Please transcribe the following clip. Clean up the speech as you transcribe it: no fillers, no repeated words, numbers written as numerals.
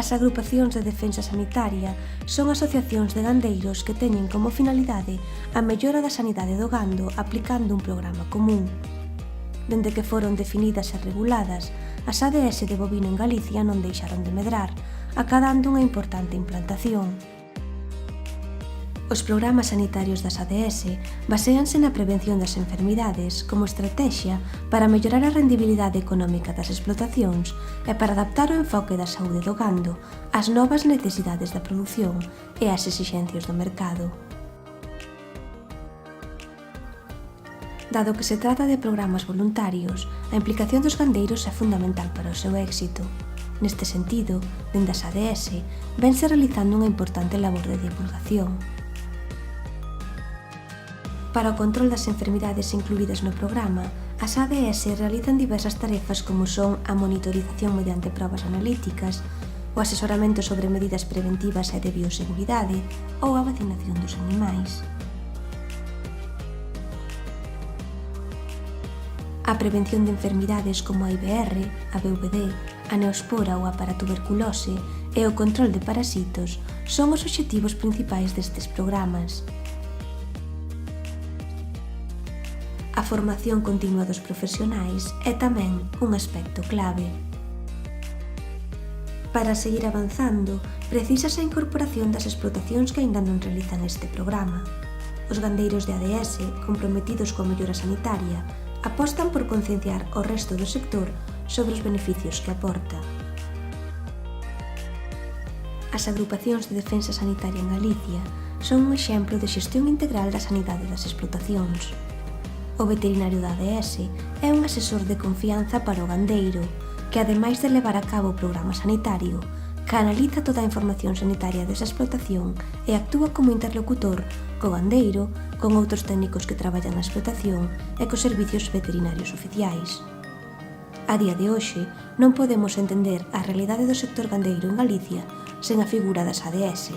As agrupacións de defensa sanitaria son asociacións de gandeiros que teñen como finalidade a mellora da sanidade do gando aplicando un programa común. Dende que foron definidas e reguladas, as ADS de bovino en Galicia non deixaron de medrar, acadando unha importante implantación. Os programas sanitarios das ADS baséanse na prevención das enfermidades como estrategia para mellorar a rendibilidade económica das explotacións e para adaptar o enfoque da saúde do gando ás novas necesidades da produción e ás exixencias do mercado. Dado que se trata de programas voluntarios, a implicación dos gandeiros é fundamental para o seu éxito. Neste sentido, dende as ADS, vense realizando unha importante labor de divulgación. Para o control das enfermidades incluídas no programa, as ADS realizan diversas tarefas como son a monitorización mediante probas analíticas, o asesoramento sobre medidas preventivas e de bioseguridade ou a vacinación dos animais. A prevención de enfermidades como a IBR, a VVD, a neospora ou a paratuberculose e o control de parasitos son os obxectivos principais destes programas. A formación continua dos profesionais é tamén un aspecto clave. Para seguir avanzando, precisase a incorporación das explotacións que aínda non realizan este programa. Os gandeiros de ADS, comprometidos coa mellora sanitaria, apostan por concienciar o resto do sector sobre os beneficios que aporta. As agrupacións de defensa sanitaria en Galicia son un exemplo de xestión integral da sanidade das explotacións. O veterinario da ADS é un asesor de confianza para o gandeiro, que ademais de levar a cabo o programa sanitario, canaliza toda a información sanitaria desa explotación e actúa como interlocutor co gandeiro, con outros técnicos que traballan na explotación e cos servicios veterinarios oficiais. A día de hoxe, non podemos entender a realidade do sector gandeiro en Galicia sen a figura das ADS.